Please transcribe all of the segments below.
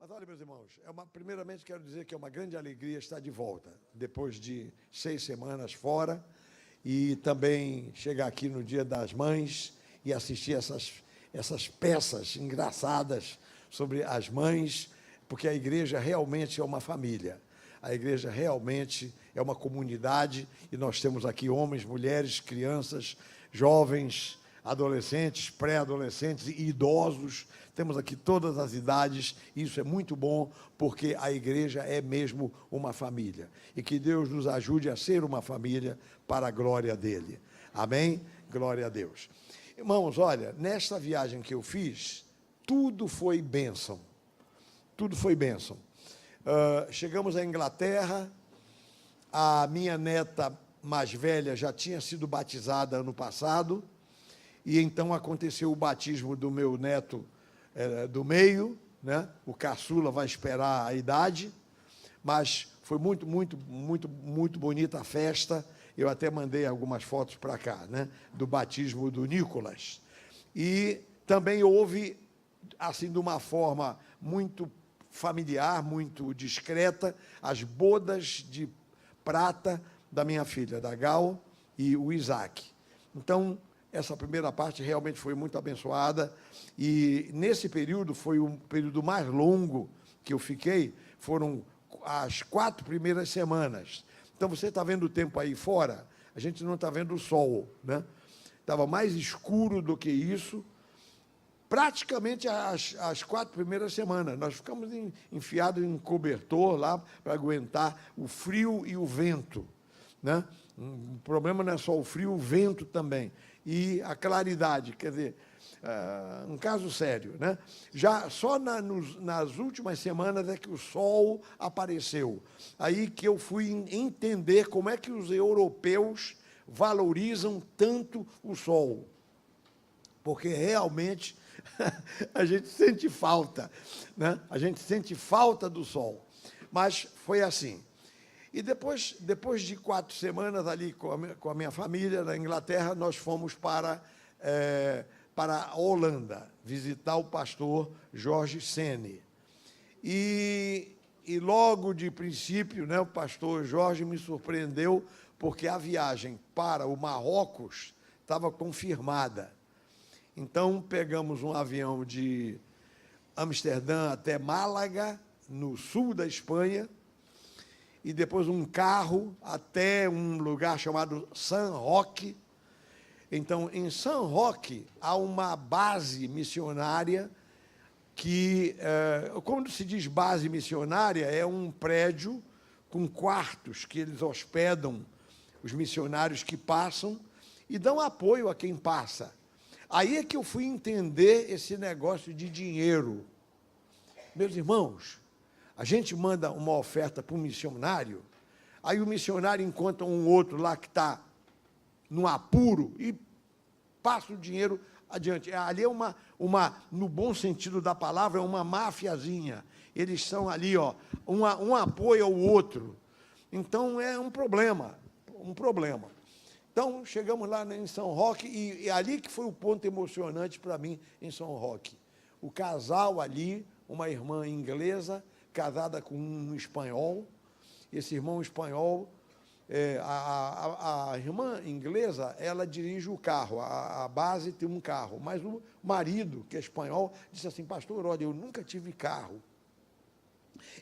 Mas olha, meus irmãos, primeiramente quero dizer que é uma grande alegria estar de volta, depois de 6 semanas fora, e também chegar aqui no Dia das Mães e assistir essas peças engraçadas sobre as mães, porque a igreja realmente é uma família, a igreja realmente é uma comunidade, e nós temos aqui homens, mulheres, crianças, jovens, adolescentes, pré-adolescentes e idosos. Temos aqui todas as idades, e isso é muito bom, porque a igreja é mesmo uma família. E que Deus nos ajude a ser uma família para a glória dele. Amém? Glória a Deus. Irmãos, olha, nesta viagem que eu fiz, tudo foi bênção. Tudo foi bênção. Chegamos à Inglaterra, a minha neta mais velha já tinha sido batizada ano passado, e então aconteceu o batismo do meu neto do meio, né? O caçula vai esperar a idade, mas foi muito bonita a festa. Eu até mandei algumas fotos para cá, né? Do batismo do Nicolas. E também houve, assim, de uma forma muito familiar, muito discreta, as bodas de prata da minha filha, da Gal, e o Isaac. Então, essa primeira parte realmente foi muito abençoada, e nesse período, foi um período mais longo que eu fiquei, foram as 4 primeiras semanas. Então, você está vendo o tempo aí fora, a gente não está vendo o sol, né? Estava mais escuro do que isso, praticamente as 4 primeiras semanas. Nós ficamos enfiados em cobertor lá, para aguentar o frio e o vento, né? O problema não é só o frio, o vento também. E a claridade, quer dizer, um caso sério, né? Já só nas últimas semanas é que o sol apareceu. Aí que eu fui entender como é que os europeus valorizam tanto o sol. Porque realmente a gente sente falta, né? A gente sente falta do sol. Mas foi assim. E depois de 4 semanas ali com a minha família na Inglaterra, nós fomos para a Holanda, visitar o pastor Jorge Sene. E logo de princípio, né, o pastor Jorge me surpreendeu, porque a viagem para o Marrocos estava confirmada. Então, pegamos um avião de Amsterdã até Málaga, no sul da Espanha, e depois um carro até um lugar chamado San Roque. Então, em San Roque, há uma base missionária que, quando se diz base missionária, é um prédio com quartos que eles hospedam os missionários que passam e dão apoio a quem passa. Aí é que eu fui entender esse negócio de dinheiro. Meus irmãos, a gente manda uma oferta para um missionário, aí o missionário encontra um outro lá que está num apuro e passa o dinheiro adiante. Ali é no bom sentido da palavra, é uma mafiazinha. Eles são ali, ó, um apoio ao outro. Então, é um problema. Então, chegamos lá em São Roque, e ali que foi o ponto emocionante para mim em São Roque. O casal ali, uma irmã inglesa, casada com um espanhol. Esse irmão espanhol, a irmã inglesa, ela dirige o carro, a base tem um carro, mas o marido, que é espanhol, disse assim: pastor, olha, eu nunca tive carro,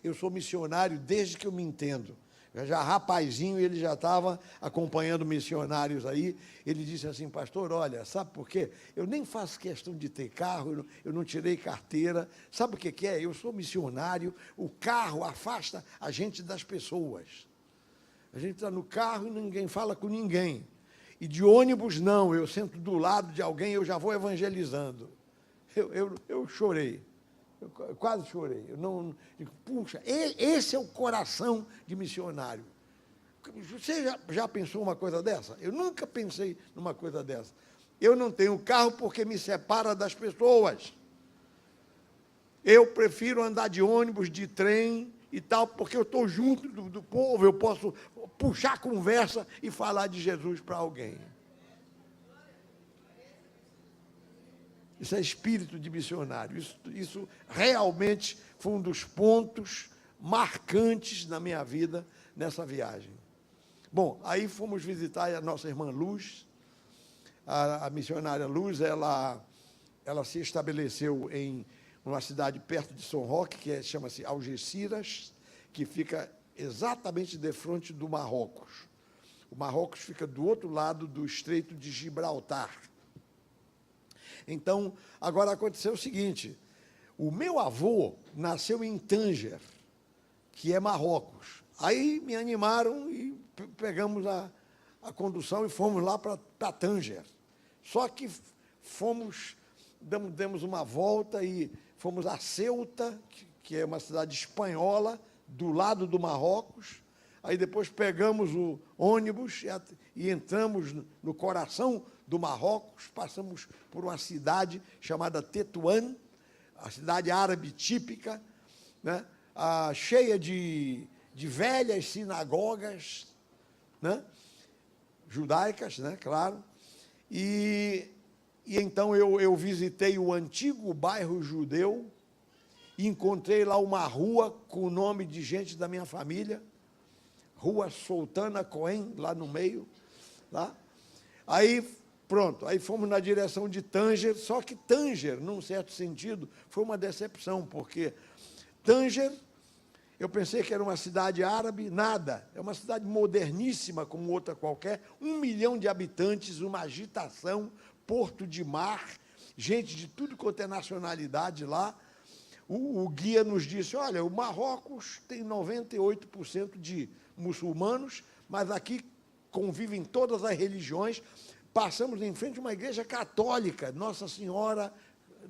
eu sou missionário desde que eu me entendo. Já rapazinho, ele já estava acompanhando missionários aí. Ele disse assim: pastor, olha, sabe por quê? Eu nem faço questão de ter carro, eu não tirei carteira. Sabe o que é? Eu sou missionário, o carro afasta a gente das pessoas. A gente está no carro e ninguém fala com ninguém. E de ônibus, não, eu sento do lado de alguém e eu já vou evangelizando. Eu chorei. Eu quase chorei. Puxa, esse é o coração de missionário. Você já pensou uma coisa dessa? Eu nunca pensei numa coisa dessa. Eu não tenho carro porque me separa das pessoas. Eu prefiro andar de ônibus, de trem e tal, porque eu estou junto do povo, eu posso puxar a conversa e falar de Jesus para alguém. Isso é espírito de missionário. Isso realmente foi um dos pontos marcantes na minha vida nessa viagem. Bom, aí fomos visitar a nossa irmã Luz, a missionária Luz. Ela se estabeleceu em uma cidade perto de São Roque, que chama-se Algeciras, que fica exatamente de frente do Marrocos. O Marrocos fica do outro lado do Estreito de Gibraltar. Então, agora aconteceu o seguinte: o meu avô nasceu em Tânger, que é Marrocos. Aí me animaram e pegamos a condução e fomos lá para Tânger. Só que demos uma volta e fomos a Ceuta, que é uma cidade espanhola, do lado do Marrocos. Aí depois pegamos o ônibus e entramos no coração do Marrocos, passamos por uma cidade chamada Tetuan, a cidade árabe típica, né, cheia de velhas sinagogas, né, judaicas, né, claro. E então eu visitei o antigo bairro judeu e encontrei lá uma rua com o nome de gente da minha família, Rua Sultana Cohen, lá no meio. Lá. Aí, pronto, aí fomos na direção de Tânger, só que Tânger, num certo sentido, foi uma decepção, porque Tânger, eu pensei que era uma cidade árabe, nada, é uma cidade moderníssima como outra qualquer, 1 milhão de habitantes, uma agitação, porto de mar, gente de tudo quanto é nacionalidade lá. O guia nos disse: olha, o Marrocos tem 98% de muçulmanos, mas aqui convivem todas as religiões. Passamos em frente a uma igreja católica, Nossa Senhora,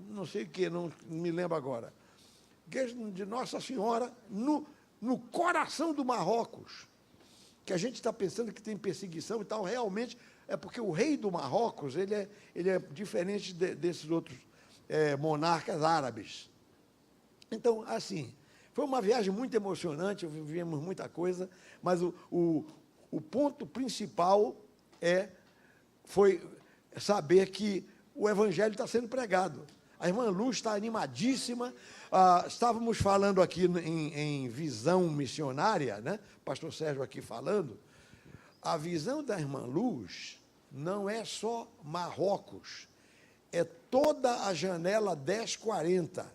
não sei o que, não me lembro agora. Igreja de Nossa Senhora, no coração do Marrocos, que a gente está pensando que tem perseguição e tal, realmente é porque o rei do Marrocos, ele é diferente desses outros monarcas árabes. Então, assim, foi uma viagem muito emocionante, vivemos muita coisa, mas o ponto principal foi saber que o Evangelho está sendo pregado. A irmã Luz está animadíssima. Estávamos falando aqui em visão missionária, né? Pastor Sérgio aqui falando. A visão da irmã Luz não é só Marrocos, é toda a janela 1040.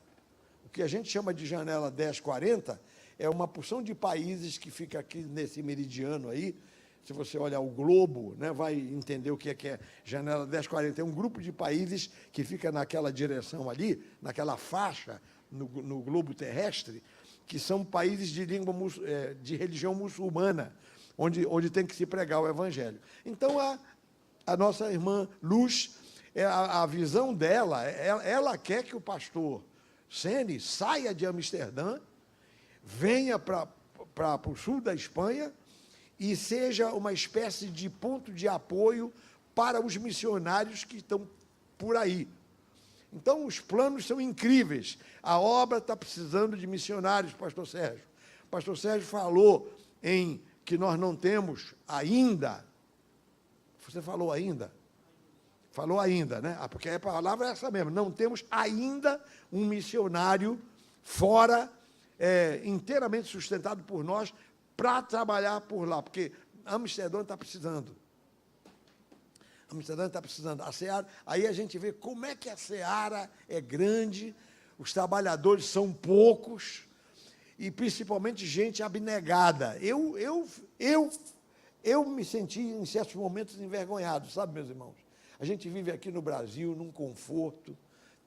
O que a gente chama de janela 1040 é uma porção de países que fica aqui nesse meridiano aí. Se você olhar o globo, né, vai entender o que é janela 1040. É um grupo de países que fica naquela direção ali, naquela faixa, no globo terrestre, que são países de de religião muçulmana, onde tem que se pregar o Evangelho. Então, a nossa irmã Luz, a visão dela, ela quer que o pastor Sene saia de Amsterdã, venha para o sul da Espanha e seja uma espécie de ponto de apoio para os missionários que estão por aí. Então, os planos são incríveis. A obra está precisando de missionários, pastor Sérgio. O pastor Sérgio falou que nós não temos ainda. Você falou ainda? Falou ainda, né? Porque a palavra é essa mesmo. Não temos ainda um missionário fora, inteiramente sustentado por nós, para trabalhar por lá, porque Amsterdã está precisando. Amsterdã está precisando. A seara, aí a gente vê como é que a seara é grande, os trabalhadores são poucos, e principalmente gente abnegada. Eu me senti, em certos momentos, envergonhado, sabe, meus irmãos? A gente vive aqui no Brasil, num conforto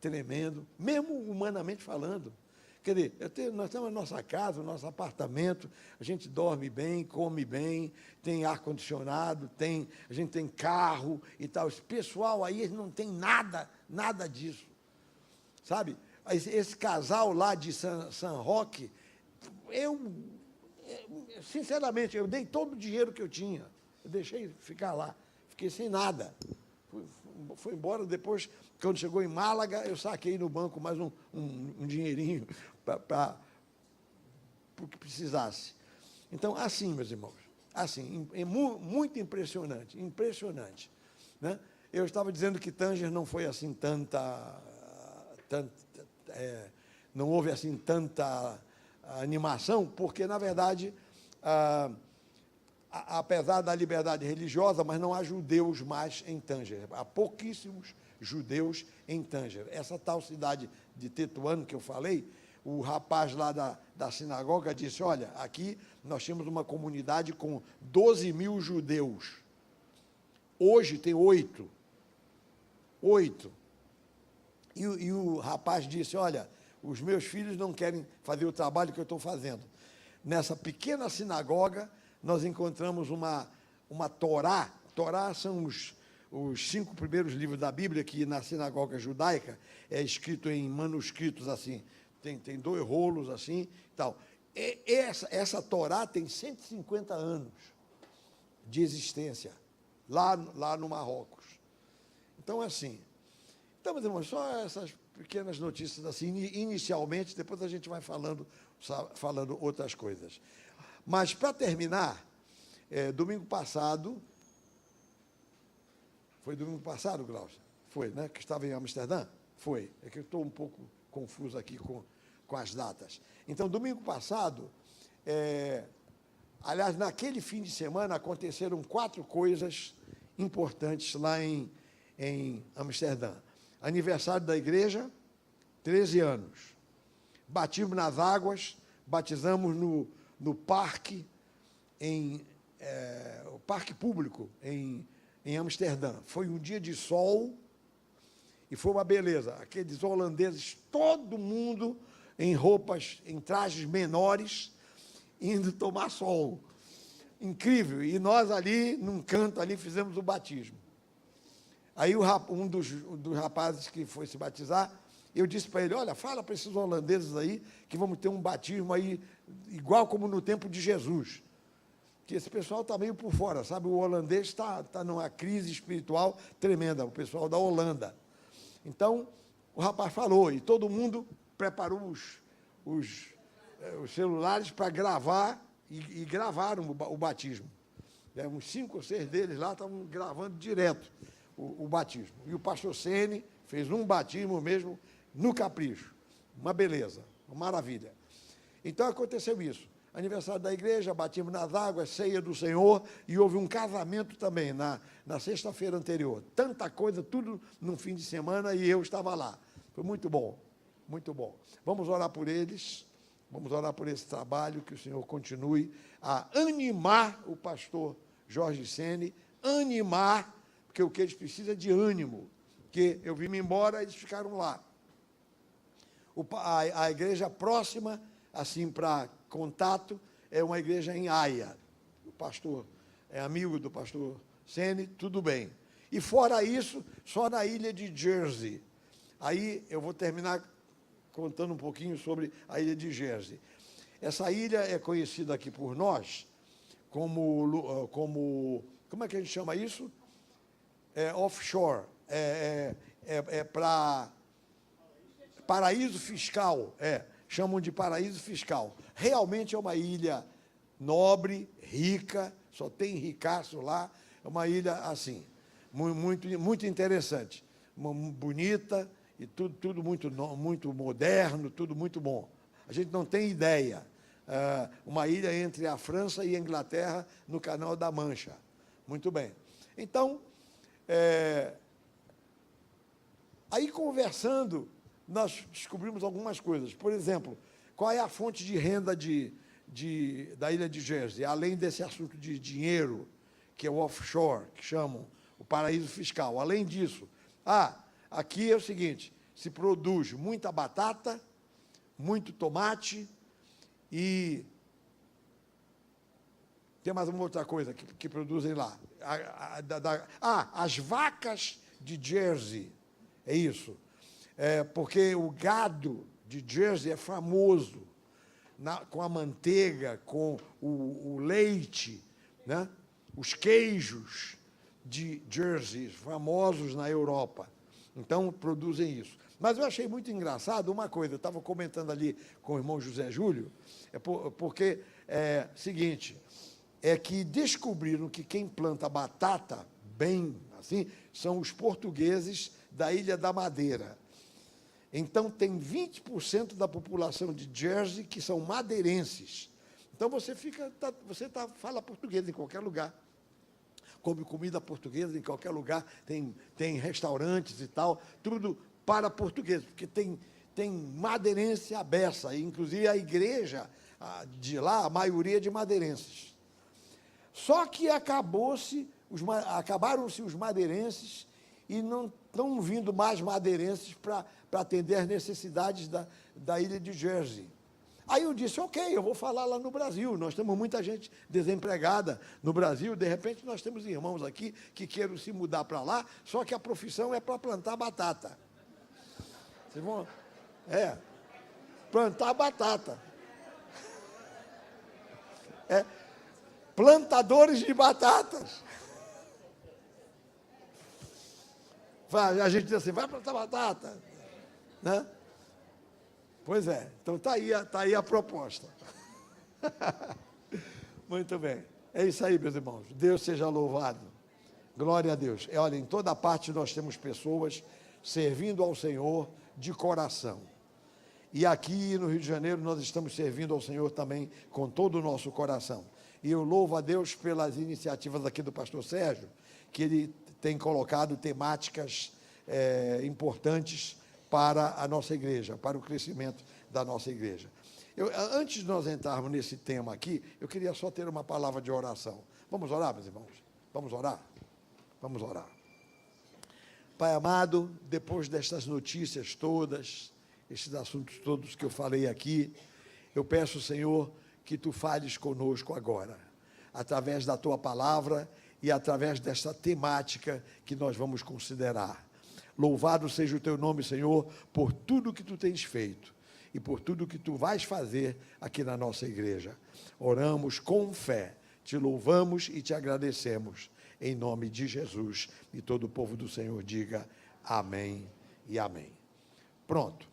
tremendo, mesmo humanamente falando. Quer dizer, nós temos a nossa casa, o nosso apartamento, a gente dorme bem, come bem, tem ar-condicionado, a gente tem carro e tal. Esse pessoal aí não tem nada disso, sabe? Esse casal lá de San Roque, sinceramente, eu dei todo o dinheiro que eu tinha, eu deixei ficar lá, fiquei sem nada. Foi embora, depois, quando chegou em Málaga, eu saquei no banco mais um dinheirinho para o que precisasse. Então, assim, meus irmãos, assim, é muito impressionante, né? Eu estava dizendo que Tânger não foi assim não houve assim tanta animação, porque, na verdade, apesar da liberdade religiosa, mas não há judeus mais em Tanger. Há pouquíssimos judeus em Tanger. Essa tal cidade de Tetuano que eu falei, o rapaz lá da sinagoga disse, olha, aqui nós temos uma comunidade com 12 mil judeus. Hoje tem 8. 8. E o rapaz disse, olha, os meus filhos não querem fazer o trabalho que eu estou fazendo. Nessa pequena sinagoga, nós encontramos uma Torá. Torá são os 5 primeiros livros da Bíblia, que na sinagoga judaica é escrito em manuscritos assim, tem 2 rolos assim, tal. Essa Torá tem 150 anos de existência, lá no Marrocos. Então, assim, então, meus irmãos, só essas pequenas notícias assim, inicialmente, depois a gente vai falando outras coisas. Mas, para terminar, domingo passado, foi domingo passado, Glaucio? Foi, né? Que estava em Amsterdã? Foi. É que eu estou um pouco confuso aqui com as datas. Então, domingo passado, aliás, naquele fim de semana, aconteceram 4 coisas importantes lá em Amsterdã. Aniversário da igreja, 13 anos. Batismo nas águas, batizamos no parque, o parque público em Amsterdã. Foi um dia de sol e foi uma beleza. Aqueles holandeses, todo mundo em roupas, em trajes menores, indo tomar sol. Incrível. E nós ali, num canto ali, fizemos o batismo. Aí um dos rapazes que foi se batizar, eu disse para ele, olha, fala para esses holandeses aí que vamos ter um batismo aí, igual como no tempo de Jesus. Que esse pessoal está meio por fora, sabe? O holandês está numa crise espiritual tremenda, o pessoal da Holanda. Então, o rapaz falou, e todo mundo preparou os celulares para gravar, e gravaram o batismo. Uns 5 ou 6 deles lá estavam gravando direto o batismo. E o pastor Sene fez um batismo mesmo no capricho. Uma beleza, uma maravilha. Então, aconteceu isso. Aniversário da igreja, batismo nas águas, ceia do Senhor, e houve um casamento também na sexta-feira anterior. Tanta coisa, tudo num fim de semana, e eu estava lá. Foi muito bom, muito bom. Vamos orar por eles, vamos orar por esse trabalho, que o Senhor continue a animar o pastor Jorge Sene, animar, porque o que eles precisam é de ânimo, porque eu vim embora, eles ficaram lá. A igreja próxima, assim, para contato, é uma igreja em Haia. O pastor é amigo do pastor Sene, tudo bem. E fora isso, só na ilha de Jersey. Aí eu vou terminar contando um pouquinho sobre a ilha de Jersey. Essa ilha é conhecida aqui por nós como como é que a gente chama isso? Offshore. Para paraíso fiscal, chamam de paraíso fiscal. Realmente é uma ilha nobre, rica, só tem ricaço lá, é uma ilha assim, muito, muito interessante, bonita, e tudo muito moderno, tudo muito bom. A gente não tem ideia. Uma ilha entre a França e a Inglaterra, no Canal da Mancha. Muito bem. Então, aí conversando, nós descobrimos algumas coisas. Por exemplo, qual é a fonte de renda da ilha de Jersey, além desse assunto de dinheiro, que é o offshore, que chamam o paraíso fiscal. Além disso, aqui é o seguinte, se produz muita batata, muito tomate e tem mais uma outra coisa que produzem lá. As vacas de Jersey, é isso. Porque o gado de Jersey é famoso com a manteiga, com o leite, né? Os queijos de Jersey, famosos na Europa. Então, produzem isso. Mas eu achei muito engraçado uma coisa, eu estava comentando ali com o irmão José Júlio, porque seguinte, é que descobriram que quem planta batata bem, assim, são os portugueses da Ilha da Madeira. Então, tem 20% da população de Jersey que são madeirenses. Então, você fala português em qualquer lugar. Come comida portuguesa em qualquer lugar. Tem restaurantes e tal, tudo para português, porque tem madeirense à beça. Inclusive, a igreja de lá, a maioria de madeirenses. Só que acabaram-se os madeirenses e não estão vindo mais madeirenses para atender as necessidades da ilha de Jersey. Aí eu disse, ok, eu vou falar lá no Brasil, nós temos muita gente desempregada no Brasil, de repente nós temos irmãos aqui que queiram se mudar para lá, só que a profissão é para plantar batata. Vocês vão... plantar batata. Plantadores de batatas. A gente diz assim, vai plantar batata, né? Pois é, então está aí a proposta. Muito bem, é isso aí, meus irmãos, Deus seja louvado, glória a Deus. Olha, em toda parte nós temos pessoas servindo ao Senhor de coração, e aqui no Rio de Janeiro nós estamos servindo ao Senhor também com todo o nosso coração, e eu louvo a Deus pelas iniciativas aqui do pastor Sérgio, que ele tem colocado temáticas importantes para a nossa igreja, para o crescimento da nossa igreja. Antes de nós entrarmos nesse tema aqui, eu queria só ter uma palavra de oração. Vamos orar, meus irmãos? Vamos orar? Vamos orar. Pai amado, depois destas notícias todas, esses assuntos todos que eu falei aqui, eu peço, Senhor, que Tu fales conosco agora, através da Tua palavra e através desta temática que nós vamos considerar. Louvado seja o Teu nome, Senhor, por tudo que Tu tens feito e por tudo que Tu vais fazer aqui na nossa igreja. Oramos com fé, Te louvamos e Te agradecemos, em nome de Jesus. E todo o povo do Senhor diga amém e amém. Pronto.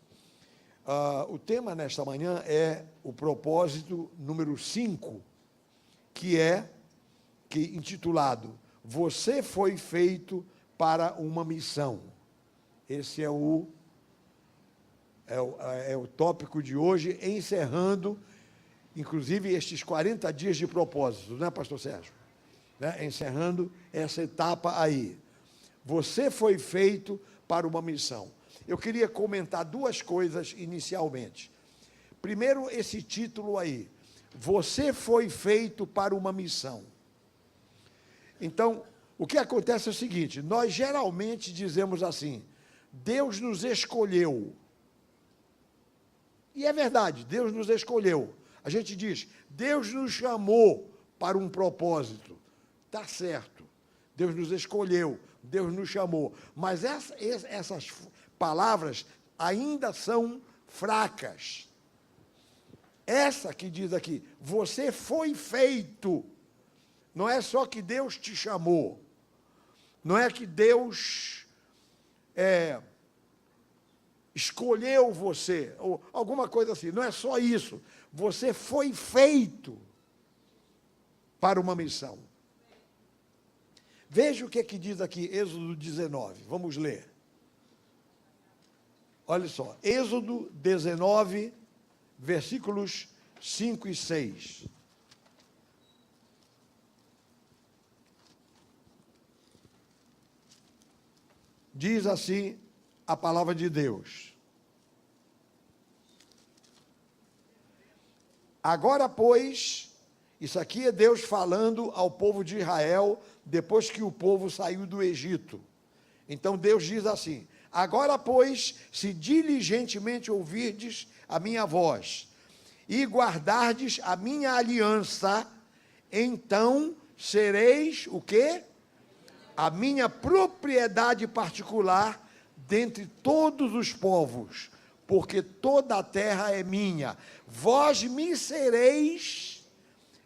O tema nesta manhã é o propósito número 5, que intitulado, Você foi feito para uma missão. Esse é o tópico de hoje, encerrando, inclusive, estes 40 dias de propósito, né, pastor Sérgio? Né? Encerrando essa etapa aí. Você foi feito para uma missão. Eu queria comentar duas coisas inicialmente. Primeiro, esse título aí, Você foi feito para uma missão. Então, o que acontece é o seguinte, nós geralmente dizemos assim, Deus nos escolheu. E é verdade, Deus nos escolheu. A gente diz, Deus nos chamou para um propósito. Está certo, Deus nos escolheu, Deus nos chamou. Mas essas palavras ainda são fracas. Essa que diz aqui, você foi feito. Não é só que Deus te chamou. Não é que Deus escolheu você, ou alguma coisa assim. Não é só isso. Você foi feito para uma missão. Veja o que diz aqui, Êxodo 19. Vamos ler. Olha só, Êxodo 19, versículos 5 e 6. Diz assim a palavra de Deus. Agora, pois, isso aqui é Deus falando ao povo de Israel, depois que o povo saiu do Egito. Então, Deus diz assim, agora, pois, se diligentemente ouvirdes a minha voz, e guardardes a minha aliança, então sereis o quê? A minha propriedade particular dentre todos os povos, porque toda a terra é minha. Vós me sereis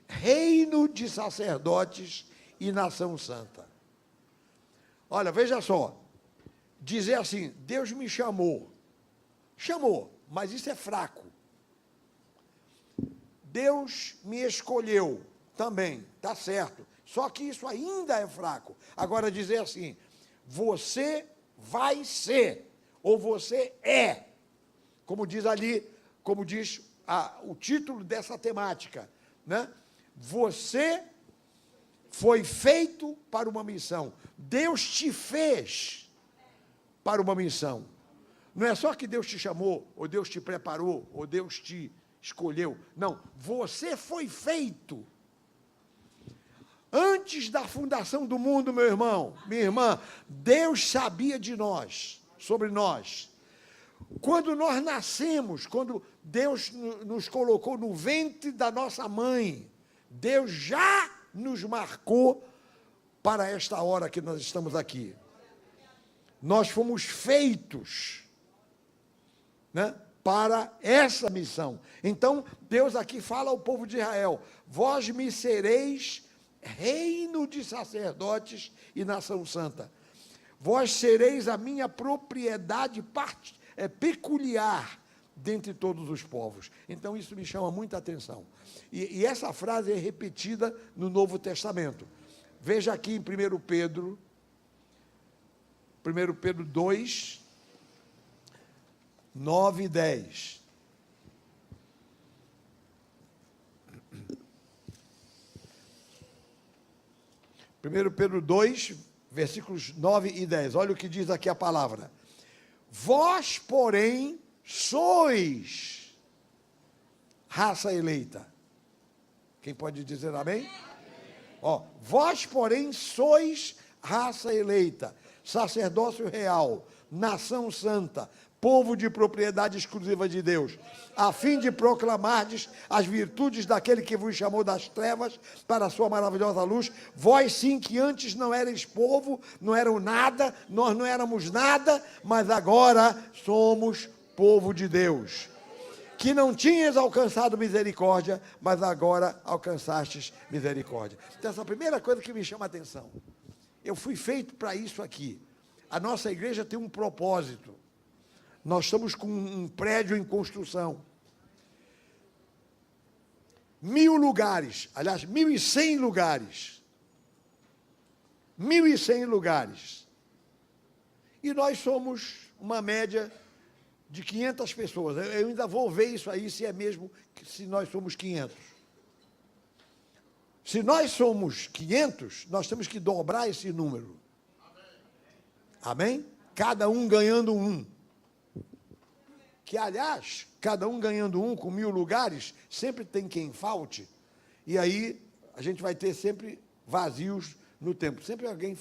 reino de sacerdotes e nação santa. Olha, veja só, dizer assim, Deus me chamou, mas isso é fraco. Deus me escolheu, também, está certo, só que isso ainda é fraco. Agora dizer assim, você vai ser, ou você é, Como diz ali, como diz o título dessa temática, né? Você foi feito para uma missão. Deus te fez para uma missão. Não é só que Deus te chamou, ou Deus te preparou, ou Deus te escolheu. Não, você foi feito. Antes da fundação do mundo, meu irmão, minha irmã, Deus sabia de nós, sobre nós. Quando nós nascemos, quando Deus nos colocou no ventre da nossa mãe, Deus já nos marcou para esta hora que nós estamos aqui. Nós fomos feitos, né, para essa missão. Então, Deus aqui fala ao povo de Israel: vós me sereis reino de sacerdotes e nação santa. Vós sereis a minha propriedade peculiar dentre todos os povos. Então, isso me chama muita atenção. E essa frase é repetida no Novo Testamento. Veja aqui em 1 Pedro 2, 9 e 10. Primeiro Pedro 2, versículos 9 e 10. Olha o que diz aqui a palavra. Vós, porém, sois raça eleita. Quem pode dizer amém? Ó, vós, porém, sois raça eleita, sacerdócio real, nação santa, povo de propriedade exclusiva de Deus, a fim de proclamardes as virtudes daquele que vos chamou das trevas para a sua maravilhosa luz. Vós sim que antes não erais povo, não eram nada, nós não éramos nada, mas agora somos povo de Deus. Que não tinhas alcançado misericórdia, mas agora alcançastes misericórdia. Então, essa é a primeira coisa que me chama a atenção. Eu fui feito para isso aqui. A nossa igreja tem um propósito. Nós estamos com um prédio em construção. 1.000 lugares, aliás, 1.100 lugares. 1.100 lugares. E nós somos uma média de 500 pessoas. Eu ainda vou ver isso aí, se é mesmo, se nós somos 500. Se nós somos 500, nós temos que dobrar esse número. Amém? Cada um ganhando um. Que, aliás, cada um ganhando um com 1.000 lugares, sempre tem quem falte, e aí a gente vai ter sempre vazios no tempo. Sempre alguém,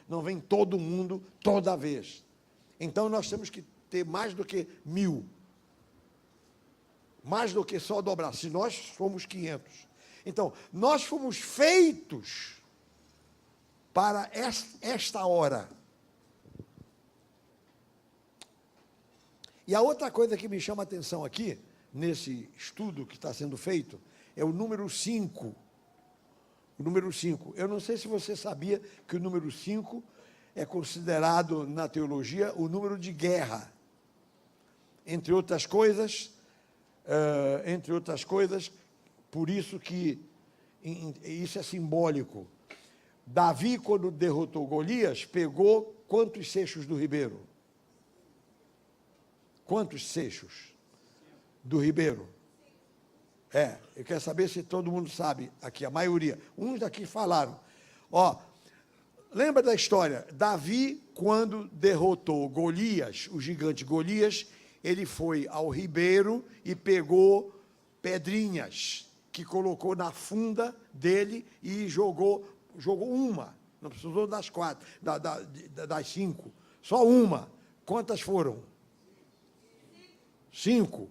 não vem todo mundo toda vez. Então, nós temos que ter mais do que 1.000. Mais do que só dobrar, se nós somos 500. Então, nós fomos feitos para esta hora. E a outra coisa que me chama a atenção aqui, nesse estudo que está sendo feito, é o número 5. O número 5. Eu não sei se você sabia que o número 5 é considerado, na teologia, o número de guerra. Entre outras coisas, por isso que isso é simbólico. Davi, quando derrotou Golias, pegou quantos seixos do ribeiro? Quantos seixos do ribeiro? Eu quero saber se todo mundo sabe aqui, a maioria. Uns daqui falaram. Ó, lembra da história? Davi, quando derrotou Golias, o gigante Golias, ele foi ao ribeiro e pegou pedrinhas que colocou na funda dele e jogou uma. Não precisou das 4, das 5. Só uma. Quantas foram? 5.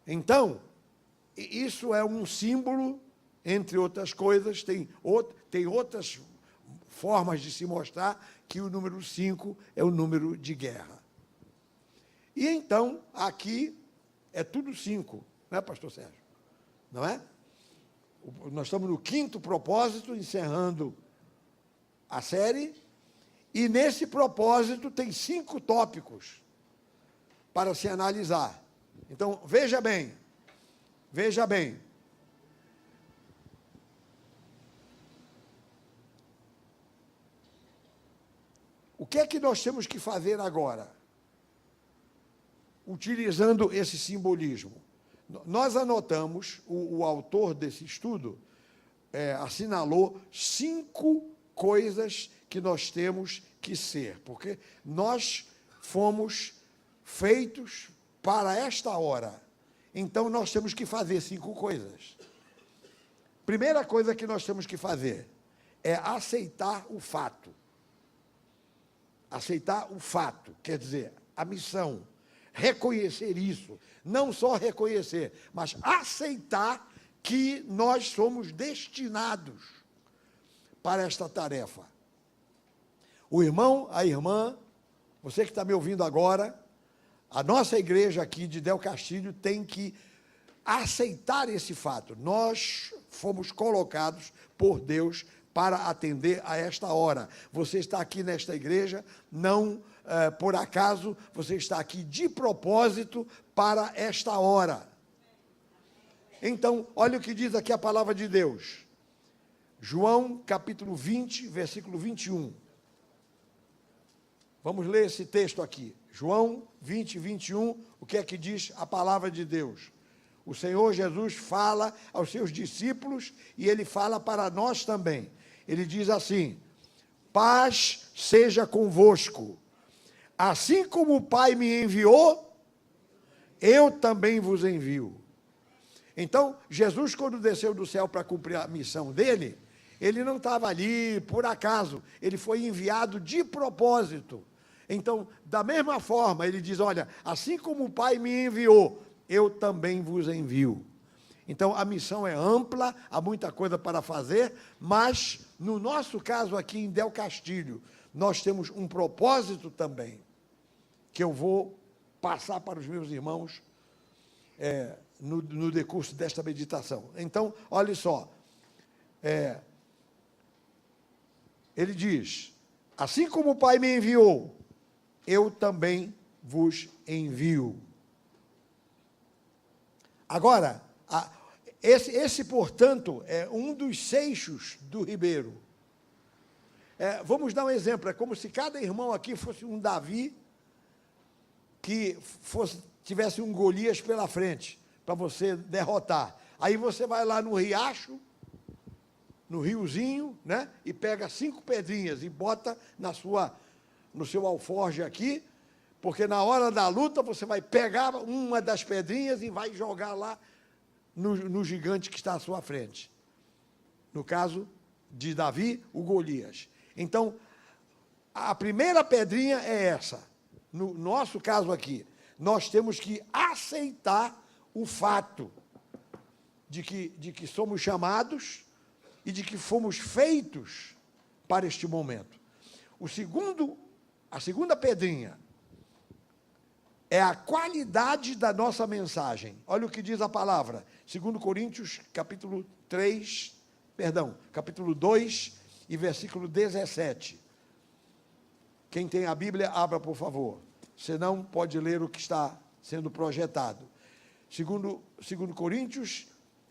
Então, isso é um símbolo, entre outras coisas, tem outras formas de se mostrar que o número 5 é o número de guerra. E então, aqui é tudo 5, não é, pastor Sérgio? Não é? Nós estamos no 5º propósito, encerrando a série, e nesse propósito tem 5 tópicos para se analisar. Então, veja bem. O que é que nós temos que fazer agora? utilizando esse simbolismo. Nós anotamos, o autor desse estudo assinalou 5 coisas que nós temos que ser, porque nós fomos feitos para esta hora. Então, nós temos que fazer 5 coisas. Primeira coisa que nós temos que fazer é aceitar o fato. Aceitar o fato, quer dizer, a missão. Reconhecer isso. Não só reconhecer, mas aceitar que nós somos destinados para esta tarefa. O irmão, a irmã, você que está me ouvindo agora, a nossa igreja aqui de Del Castilho tem que aceitar esse fato. Nós fomos colocados por Deus para atender a esta hora. Você está aqui nesta igreja, não por acaso, você está aqui de propósito para esta hora. Então, olha o que diz aqui a palavra de Deus. João, capítulo 20, versículo 21. Vamos ler esse texto aqui. João 20, 21, o que é que diz a palavra de Deus? O Senhor Jesus fala aos seus discípulos e ele fala para nós também. Ele diz assim: paz seja convosco. Assim como o Pai me enviou, eu também vos envio. Então, Jesus, quando desceu do céu para cumprir a missão dele, ele não estava ali por acaso, ele foi enviado de propósito. Então, da mesma forma, ele diz, olha, assim como o Pai me enviou, eu também vos envio. Então, a missão é ampla, há muita coisa para fazer, mas, no nosso caso aqui em Del Castilho, nós temos um propósito também, que eu vou passar para os meus irmãos no decurso desta meditação. Então, olha só, ele diz, assim como o Pai me enviou, eu também vos envio. Agora, esse, portanto, é um dos seixos do Ribeiro. Vamos dar um exemplo, é como se cada irmão aqui fosse um Davi, que tivesse um Golias pela frente, para você derrotar. Aí você vai lá no riacho, no riozinho, né, e pega 5 pedrinhas e bota no seu alforje aqui, porque na hora da luta você vai pegar uma das pedrinhas e vai jogar lá no gigante que está à sua frente. No caso de Davi, o Golias. Então, a primeira pedrinha é essa. No nosso caso aqui, nós temos que aceitar o fato de que somos chamados e de que fomos feitos para este momento. A segunda pedrinha é a qualidade da nossa mensagem. Olha o que diz a palavra, 2 Coríntios, capítulo 2 e versículo 17. Quem tem a Bíblia, abra, por favor. Senão, pode ler o que está sendo projetado. 2 Coríntios,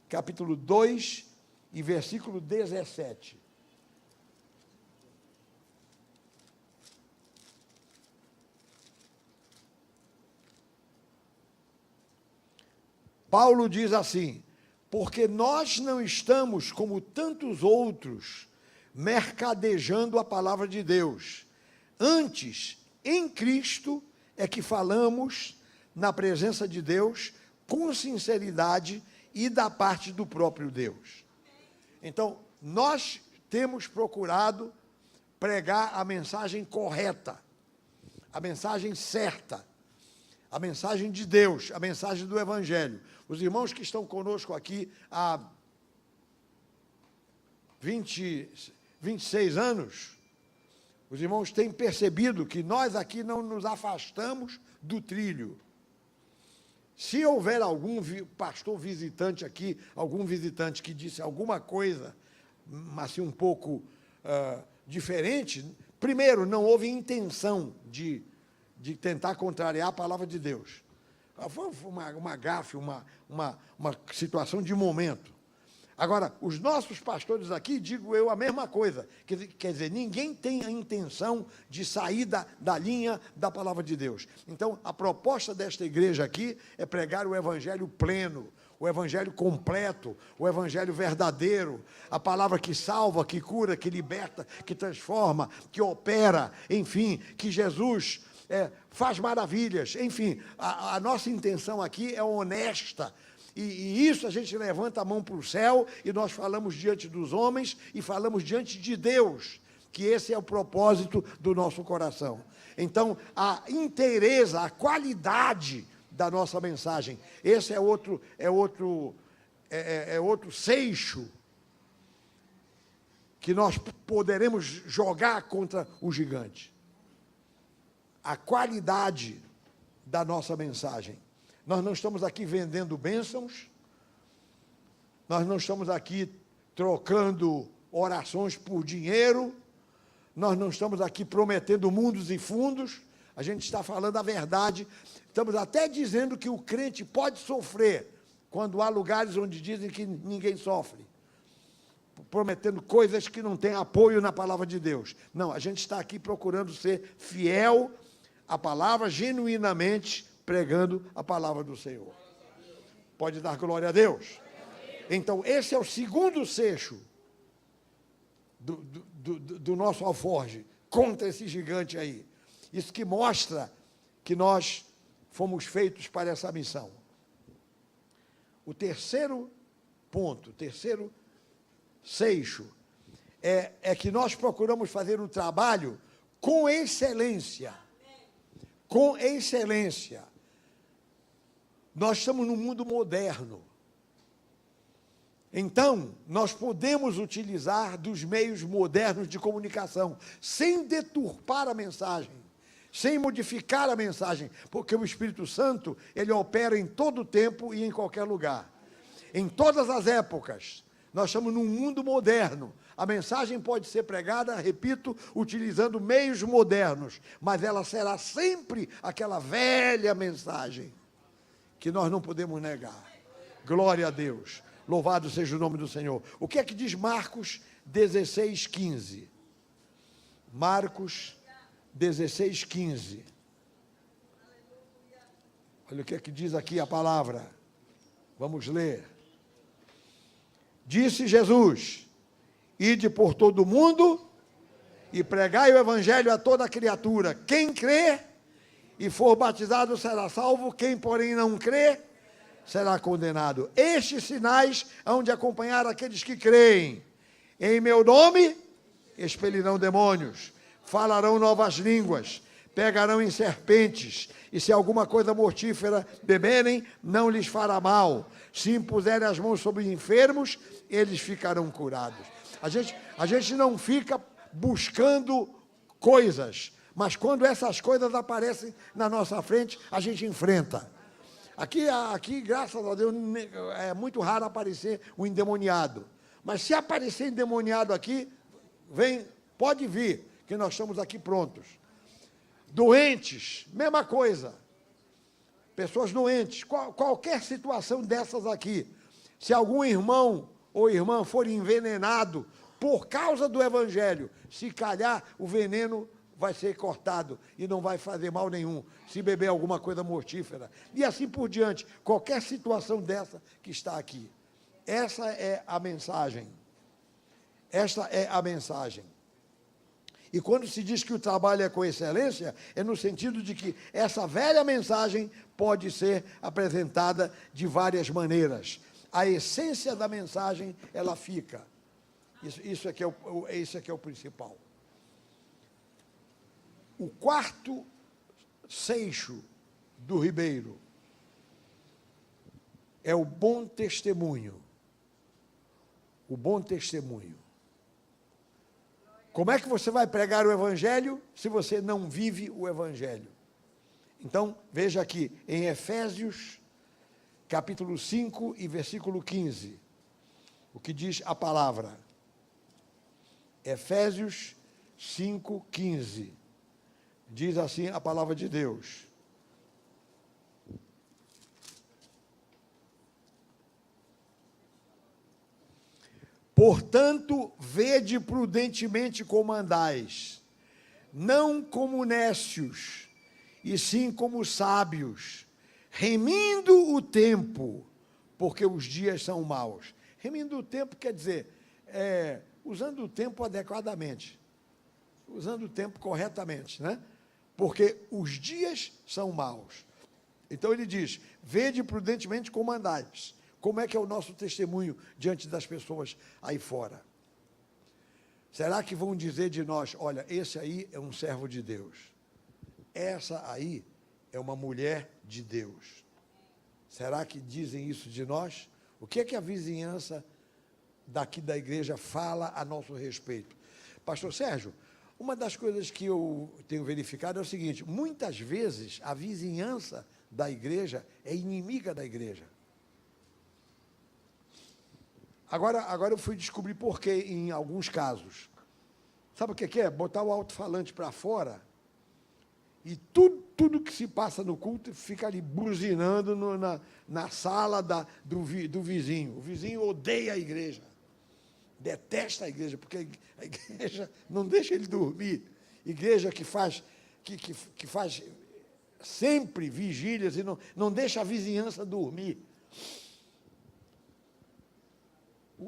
capítulo 2 e versículo 17. Paulo diz assim, porque nós não estamos como tantos outros mercadejando a palavra de Deus. Antes, em Cristo, é que falamos na presença de Deus com sinceridade e da parte do próprio Deus. Então, nós temos procurado pregar a mensagem correta, a mensagem certa, a mensagem de Deus, a mensagem do Evangelho. Os irmãos que estão conosco aqui há 26 anos, os irmãos têm percebido que nós aqui não nos afastamos do trilho. Se houver algum pastor visitante aqui, algum visitante que disse alguma coisa, assim, um pouco diferente, primeiro, não houve intenção de tentar contrariar a palavra de Deus. Foi uma gafe, uma situação de momento. Agora, os nossos pastores aqui, digo eu, a mesma coisa. Quer dizer, ninguém tem a intenção de sair da linha da palavra de Deus. Então, a proposta desta igreja aqui é pregar o evangelho pleno, o evangelho completo, o evangelho verdadeiro, a palavra que salva, que cura, que liberta, que transforma, que opera, enfim, que Jesus faz maravilhas. Enfim, a nossa intenção aqui é honesta. E isso a gente levanta a mão para o céu e nós falamos diante dos homens e falamos diante de Deus, que esse é o propósito do nosso coração. Então, a inteireza, a qualidade da nossa mensagem, esse é outro seixo que nós poderemos jogar contra o gigante. A qualidade da nossa mensagem. Nós não estamos aqui vendendo bênçãos, nós não estamos aqui trocando orações por dinheiro, nós não estamos aqui prometendo mundos e fundos, a gente está falando a verdade, estamos até dizendo que o crente pode sofrer, quando há lugares onde dizem que ninguém sofre, prometendo coisas que não têm apoio na palavra de Deus. Não, a gente está aqui procurando ser fiel à palavra, genuinamente pregando a palavra do Senhor. Pode dar glória a Deus? Então, esse é o segundo seixo do nosso alforje contra esse gigante aí. Isso que mostra que nós fomos feitos para essa missão. O terceiro ponto, o terceiro seixo, é que nós procuramos fazer o trabalho com excelência. Com excelência. Nós estamos num mundo moderno. Então, nós podemos utilizar dos meios modernos de comunicação, sem deturpar a mensagem, sem modificar a mensagem, porque o Espírito Santo, ele opera em todo tempo e em qualquer lugar. Em todas as épocas, nós estamos num mundo moderno. A mensagem pode ser pregada, repito, utilizando meios modernos, mas ela será sempre aquela velha mensagem, que nós não podemos negar. Glória a Deus. Louvado seja o nome do Senhor. O que é que diz Marcos 16:15? Marcos 16:15. Olha o que é que diz aqui a palavra. Vamos ler. Disse Jesus: ide por todo o mundo e pregai o evangelho a toda criatura. Quem crê e for batizado será salvo, quem porém não crê será condenado. Estes sinais hão de acompanhar aqueles que creem. Em meu nome expelirão demônios, falarão novas línguas, pegarão em serpentes, e se alguma coisa mortífera beberem, não lhes fará mal. Se impuserem as mãos sobre enfermos, eles ficarão curados. A gente não fica buscando coisas, mas quando essas coisas aparecem na nossa frente, a gente enfrenta. Aqui, graças a Deus, é muito raro aparecer um endemoniado. Mas se aparecer endemoniado aqui, pode vir, que nós estamos aqui prontos. Doentes, mesma coisa. Pessoas doentes, qualquer situação dessas aqui, se algum irmão ou irmã for envenenado por causa do evangelho, se calhar o veneno vai ser cortado e não vai fazer mal nenhum, se beber alguma coisa mortífera. E assim por diante, qualquer situação dessa que está aqui. Essa é a mensagem. Esta é a mensagem. E quando se diz que o trabalho é com excelência, é no sentido de que essa velha mensagem pode ser apresentada de várias maneiras. A essência da mensagem, ela fica. Isso é que é o principal. O quarto seixo do Ribeiro é o bom testemunho. O bom testemunho. Como é que você vai pregar o evangelho se você não vive o evangelho? Então, veja aqui, em Efésios, capítulo 5 e versículo 15, o que diz a palavra. Efésios 5, 15. Diz assim a palavra de Deus. Portanto, vede prudentemente como andais, não como nécios, e sim como sábios, remindo o tempo, porque os dias são maus. Remindo o tempo quer dizer, usando o tempo adequadamente, usando o tempo corretamente, né? Porque os dias são maus. Então ele diz, vede prudentemente como andais. Como é que é o nosso testemunho diante das pessoas aí fora? Será que vão dizer de nós, olha, esse aí é um servo de Deus, essa aí é uma mulher de Deus? Será que dizem isso de nós? O que é que a vizinhança daqui da igreja fala a nosso respeito? Pastor Sérgio, uma das coisas que eu tenho verificado é o seguinte, muitas vezes a vizinhança da igreja é inimiga da igreja. Agora eu fui descobrir por quê em alguns casos. Sabe o que é? Botar o alto-falante para fora e tudo que se passa no culto fica ali buzinando na sala do vizinho. O vizinho odeia a igreja, detesta a igreja, porque a igreja não deixa ele dormir. Igreja que faz sempre vigílias e não deixa a vizinhança dormir.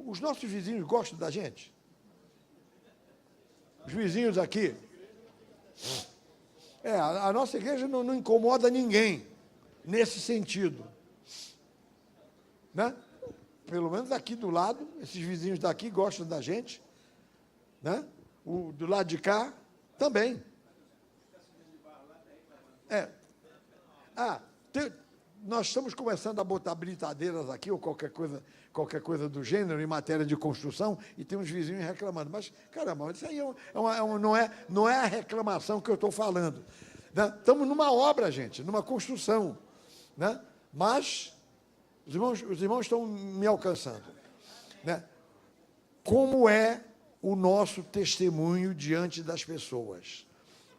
Os nossos vizinhos gostam da gente? Os vizinhos aqui? A nossa igreja não incomoda ninguém, nesse sentido. Né? Pelo menos aqui do lado, esses vizinhos daqui gostam da gente. Né? O do lado de cá, também. Nós estamos começando a botar britadeiras aqui, ou qualquer coisa do gênero, em matéria de construção, e tem uns vizinhos reclamando. Mas, caramba, isso aí não é a reclamação que eu estou falando. Né? Estamos numa obra, gente, numa construção. Né? Mas os irmãos estão me alcançando. Né? Como é o nosso testemunho diante das pessoas?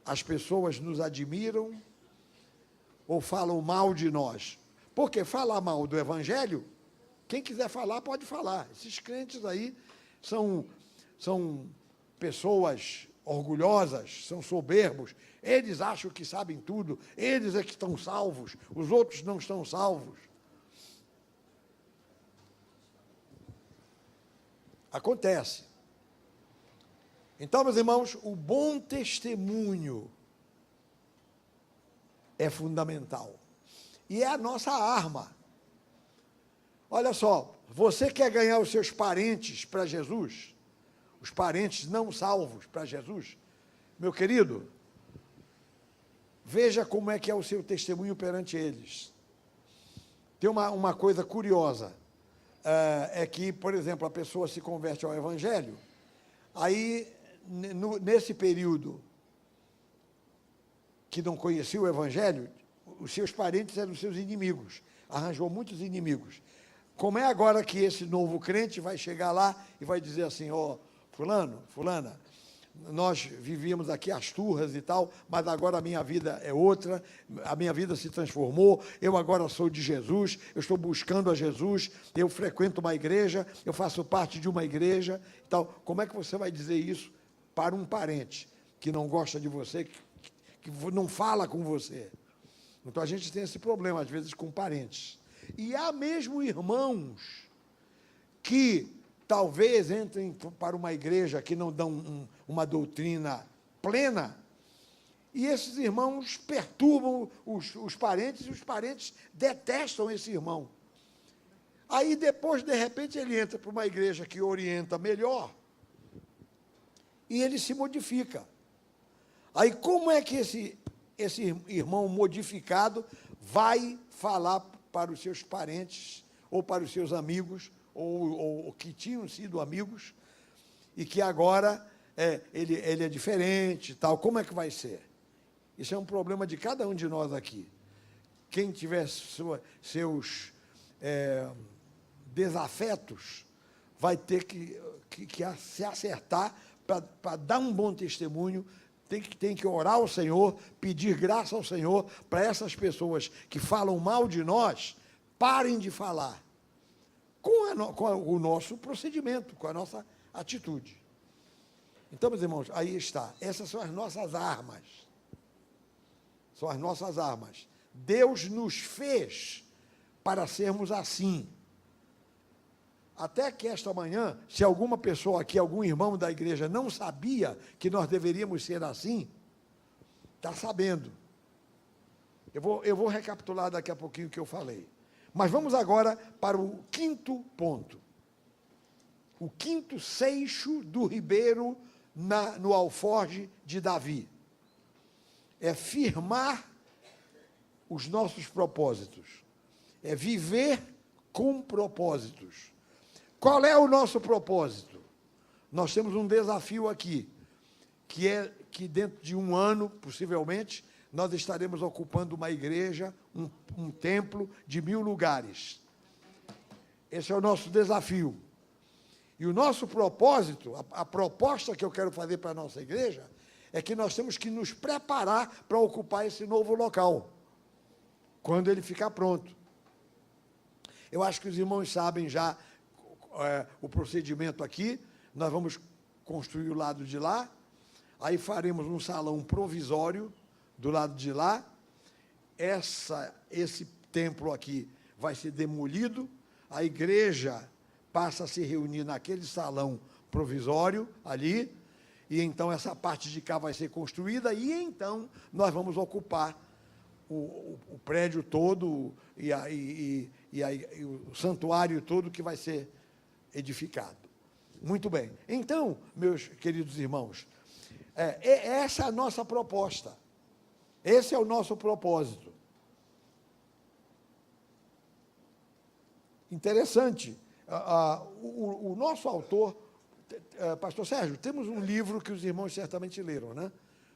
As pessoas nos admiram ou falam mal de nós? Porque falar mal do Evangelho, quem quiser falar, pode falar. Esses crentes aí são pessoas orgulhosas, são soberbos, eles acham que sabem tudo, eles é que estão salvos, os outros não estão salvos. Acontece. Então, meus irmãos, o bom testemunho é fundamental. E é a nossa arma. Olha só, você quer ganhar os seus parentes para Jesus? Os parentes não salvos para Jesus? Meu querido, veja como é que é o seu testemunho perante eles. Tem uma coisa curiosa, é que, por exemplo, a pessoa se converte ao Evangelho, aí, nesse período que não conhecia o Evangelho, os seus parentes eram os seus inimigos, arranjou muitos inimigos. Como é agora que esse novo crente vai chegar lá e vai dizer assim, fulano, fulana, nós vivíamos aqui as turras e tal, mas agora a minha vida é outra, a minha vida se transformou, eu agora sou de Jesus, eu estou buscando a Jesus, eu frequento uma igreja, eu faço parte de uma igreja e tal. Como é que você vai dizer isso para um parente que não gosta de você, que não fala com você? Então, a gente tem esse problema, às vezes, com parentes. E há mesmo irmãos que talvez entrem para uma igreja que não dão uma doutrina plena, e esses irmãos perturbam os parentes, e os parentes detestam esse irmão. Aí, depois, de repente, ele entra para uma igreja que orienta melhor, e ele se modifica. Aí, como é que esse irmão modificado vai falar para os seus parentes, ou para os seus amigos, ou que tinham sido amigos, e que agora ele é diferente, tal? Como é que vai ser? Isso é um problema de cada um de nós aqui. Quem tiver seus desafetos, vai ter que se acertar para dar um bom testemunho. Tem que orar ao Senhor, pedir graça ao Senhor, para essas pessoas que falam mal de nós, parem de falar. Com com o nosso procedimento, com a nossa atitude. Então, meus irmãos, aí está. Essas são as nossas armas. São as nossas armas. Deus nos fez para sermos assim. Até que esta manhã, se alguma pessoa aqui, algum irmão da igreja não sabia que nós deveríamos ser assim, está sabendo. Eu vou recapitular daqui a pouquinho o que eu falei. Mas vamos agora para o quinto ponto. O quinto seixo do ribeiro no alforje de Davi. É firmar os nossos propósitos. É viver com propósitos. Qual é o nosso propósito? Nós temos um desafio aqui, que é que dentro de um ano, possivelmente, nós estaremos ocupando uma igreja, um templo de 1000 lugares. Esse é o nosso desafio. E o nosso propósito, a proposta que eu quero fazer para a nossa igreja, é que nós temos que nos preparar para ocupar esse novo local, quando ele ficar pronto. Eu acho que os irmãos sabem já o procedimento aqui. Nós vamos construir o lado de lá, aí faremos um salão provisório do lado de lá. Esse templo aqui vai ser demolido, a igreja passa a se reunir naquele salão provisório ali, e então essa parte de cá vai ser construída, e então nós vamos ocupar o prédio todo e o santuário todo que vai ser edificado. Muito bem. Então, meus queridos irmãos, essa é a nossa proposta. Esse é o nosso propósito. Interessante. O nosso autor, pastor Sérgio, temos um livro que os irmãos certamente leram, né?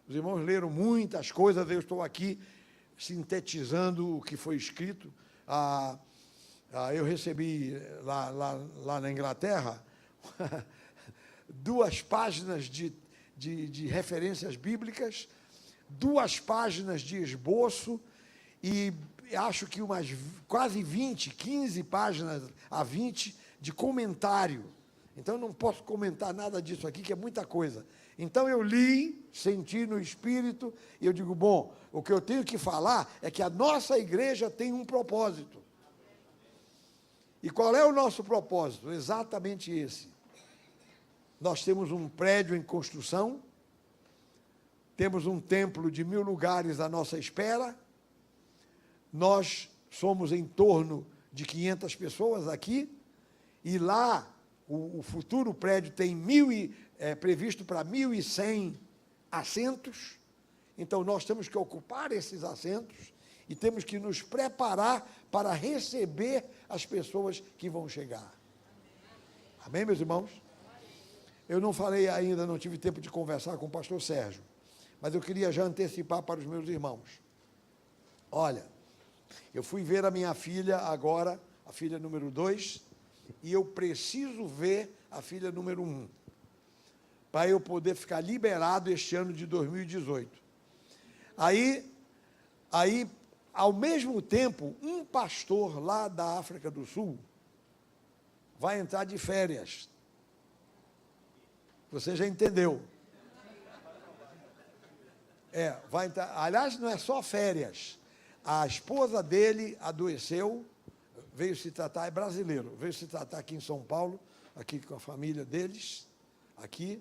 Os irmãos leram muitas coisas, eu estou aqui sintetizando o que foi escrito. Eu recebi lá na Inglaterra 2 páginas de referências bíblicas, 2 páginas de esboço e acho que umas quase 15 páginas a 20 de comentário. Então, eu não posso comentar nada disso aqui, que é muita coisa. Então, eu li, senti no espírito, e eu digo, bom, o que eu tenho que falar é que a nossa igreja tem um propósito. E qual é o nosso propósito? Exatamente esse. Nós temos um prédio em construção, temos um templo de 1000 lugares à nossa espera, nós somos em torno de 500 pessoas aqui, e lá o futuro prédio tem previsto para 1.100 assentos. Então nós temos que ocupar esses assentos e temos que nos preparar para receber as pessoas que vão chegar. Amém, meus irmãos? Eu não falei ainda, não tive tempo de conversar com o pastor Sérgio, mas eu queria já antecipar para os meus irmãos. Olha, eu fui ver a minha filha agora, a filha número 2, e eu preciso ver a filha número 1, para eu poder ficar liberado este ano de 2018. Aí, ao mesmo tempo, um pastor lá da África do Sul vai entrar de férias. Você já entendeu? Vai entrar, aliás, não é só férias. A esposa dele adoeceu, veio se tratar, é brasileiro, veio se tratar aqui em São Paulo, aqui com a família deles, aqui,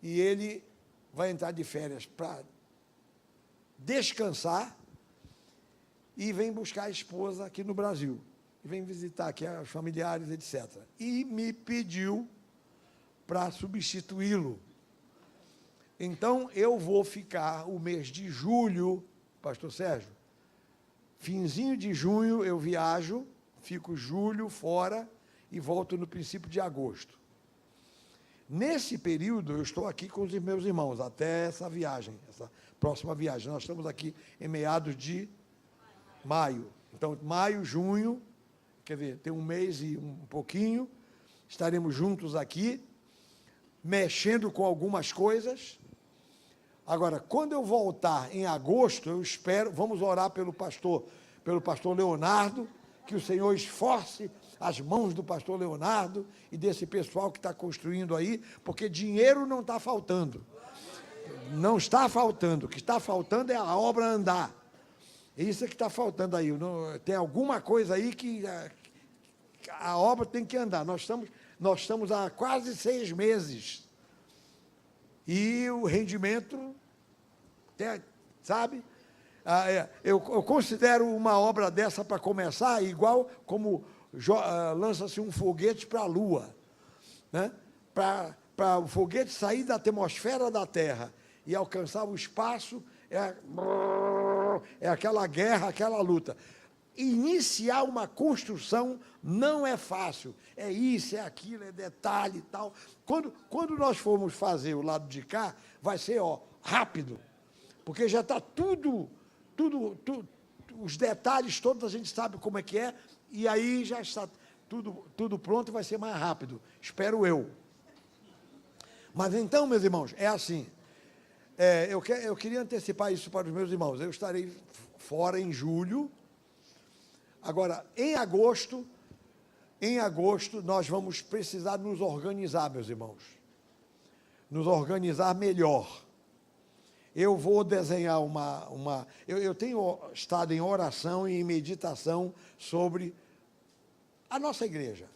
e ele vai entrar de férias para descansar e vem buscar a esposa aqui no Brasil, e vem visitar aqui os familiares, etc. E me pediu para substituí-lo. Então, eu vou ficar o mês de julho, pastor Sérgio, finzinho de junho eu viajo, fico julho fora e volto no princípio de agosto. Nesse período, eu estou aqui com os meus irmãos, até essa viagem, essa próxima viagem. Nós estamos aqui em meados de maio. Então, maio, junho, quer dizer, tem um mês e um pouquinho, estaremos juntos aqui, mexendo com algumas coisas. Agora, quando eu voltar em agosto, eu espero, vamos orar pelo pastor Leonardo, que o Senhor esforce as mãos do pastor Leonardo e desse pessoal que está construindo aí, porque dinheiro não está faltando. Não está faltando. O que está faltando é a obra andar. Isso é que está faltando aí. Tem alguma coisa aí que a obra tem que andar. Nós estamos há quase 6 meses. E o rendimento, sabe? Eu considero uma obra dessa para começar igual como lança-se um foguete para a Lua, né? Para o foguete sair da atmosfera da Terra e alcançar o espaço, é aquela guerra, aquela luta. Iniciar uma construção não é fácil, é isso, é aquilo, é detalhe e tal. Quando nós formos fazer o lado de cá, vai ser rápido, porque já está tudo, os detalhes todos a gente sabe como é que é, e aí já está tudo pronto e vai ser mais rápido, espero eu. Mas então, meus irmãos, é assim, eu queria antecipar isso para os meus irmãos, eu estarei fora em julho. Agora, em agosto, nós vamos precisar nos organizar, meus irmãos. Nos organizar melhor. Eu vou desenhar eu tenho estado em oração e em meditação sobre a nossa igreja.